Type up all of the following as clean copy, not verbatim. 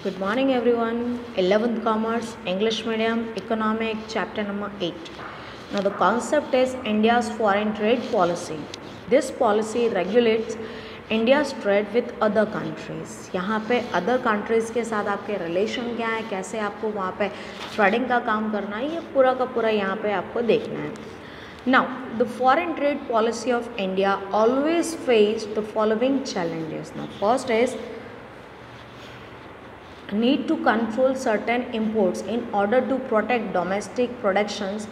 Good morning everyone. 11th Commerce, English Medium, Economic, Chapter number 8. Now the concept is India's foreign trade policy. This policy regulates India's trade with other countries. यहाँ पे other countries के साथ आपके relation क्या है, कैसे आपको वहाँ पे trading का काम करना है, ये पूरा का पूरा यहाँ पे आपको देखना है. Now, the foreign trade policy of India always faced the following challenges. Now, first is need to control certain imports in order to protect domestic productions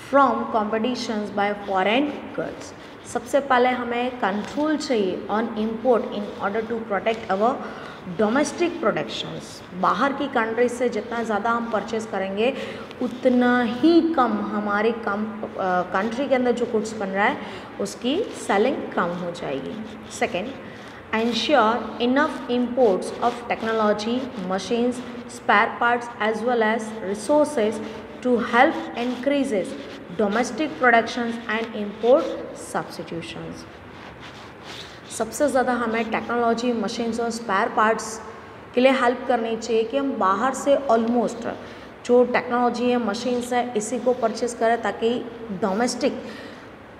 from competitions by foreign goods. सबसे पहले हमें control चाहिए on import in order to protect our domestic productions. बाहर की countries से जितना ज़्यादा हम परचेज करेंगे उतना ही कम हमारे कंट्री के अंदर जो गुड्स बन रहा है उसकी सेलिंग कम हो जाएगी. Second, ensure enough imports of technology, machines, spare parts as well as resources to help increases domestic productions and import substitutions. सबसे ज़्यादा हमें टेक्नोलॉजी, मशीन्स और स्पेयर पार्ट्स के लिए हेल्प करनी चाहिए कि हम बाहर से ऑलमोस्ट जो टेक्नोलॉजी है, मशीन्स है, इसी को परचेज करें ताकि डोमेस्टिक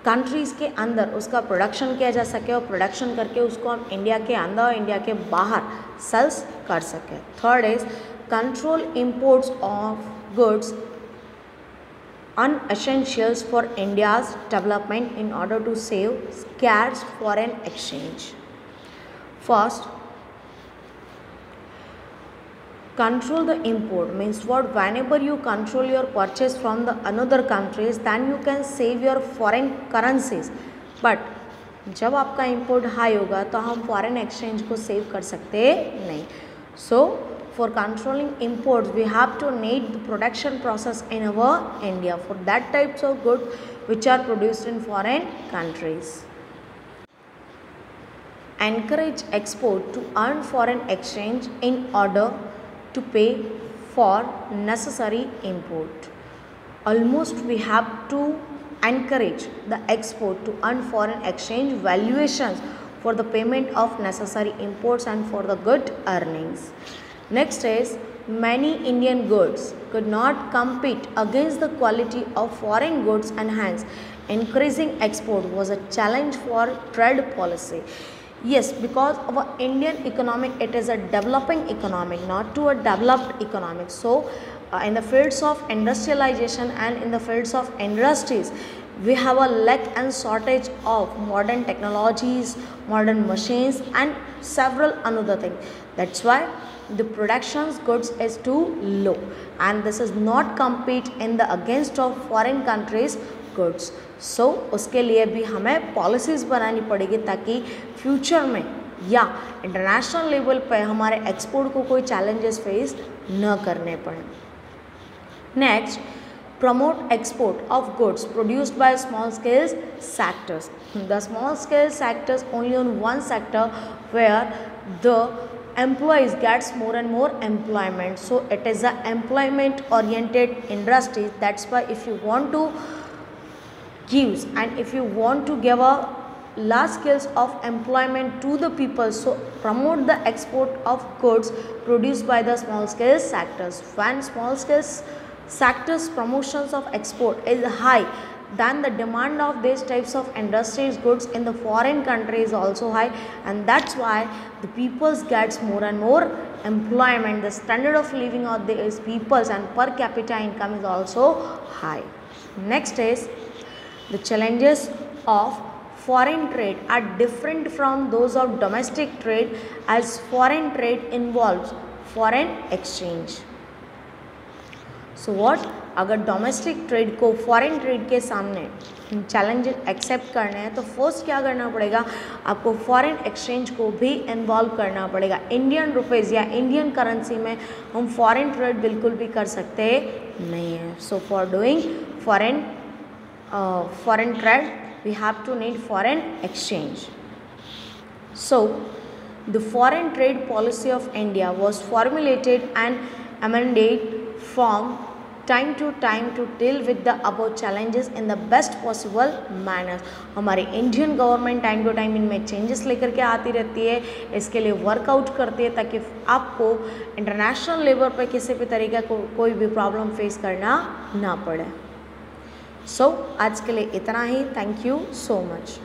कंट्रीज़ के अंदर उसका प्रोडक्शन किया जा सके और प्रोडक्शन करके उसको हम इंडिया के अंदर और इंडिया के बाहर सेल्स कर सकें. Third is control imports of goods unessentials for India's development in order to save scarce foreign exchange. First, control the import means what? Whenever you control your purchase from the another countries, then you can save your foreign currencies. But जब आपका import high होगा तो हम foreign exchange को save कर सकते नहीं. So for controlling imports we have to need the production process in our India for that types of goods which are produced in foreign countries. Encourage export to earn foreign exchange in order to pay for necessary import. Almost we have to encourage the export to earn foreign exchange valuations for the payment of necessary imports and for the good earnings. Next is many Indian goods could not compete against the quality of foreign goods and hence increasing export was a challenge for trade policy. Yes, because our Indian economic, it is a developing economic, not to a developed economic. So in the fields of industrialization and in the fields of industries, we have a lack and shortage of modern technologies, modern machines and several another things. That's why the production's goods is too low and this is not compete in the against of foreign countries goods. So उसके लिए भी हमें policies बनानी पड़ेगी ताकि future में या international level पे हमारे एक्सपोर्ट को कोई चैलेंजेस फेस न करने पड़े. Next, promote export of goods produced by small scale sectors. The small scale sectors only on one sector where the employees gets more and more employment. So it is a employment oriented industry. That's why if you want to give and if you want to give a large scales of employment to the people, so promote the export of goods produced by the small scale sectors. When small scale sectors promotions of export is high, then the demand of these types of industries goods in the foreign country is also high and that's why the peoples gets more and more employment. The standard of living of these peoples and per capita income is also high. Next is the challenges of foreign trade are different from those of domestic trade as foreign trade involves foreign exchange. So what? अगर domestic trade को foreign trade के सामने challenges accept करने हैं तो first क्या करना पड़ेगा, आपको फॉरेन एक्सचेंज को भी इन्वॉल्व करना पड़ेगा. इंडियन रुपीज़ या इंडियन करेंसी में हम फॉरेन ट्रेड बिल्कुल भी कर सकते नहीं हैं. So for doing foreign trade we have to need foreign exchange. So the foreign trade policy of India was formulated and amended from time to deal with the above challenges in the best possible manner. हमारी Indian government time to time इनमें changes लेकर के आती रहती है, इसके लिए workout करती है ताकि आपको इंटरनेशनल लेवल पर किसी भी तरीके को कोई भी प्रॉब्लम फेस करना ना पड़े। सो आज के लिए इतना ही। Thank you so much.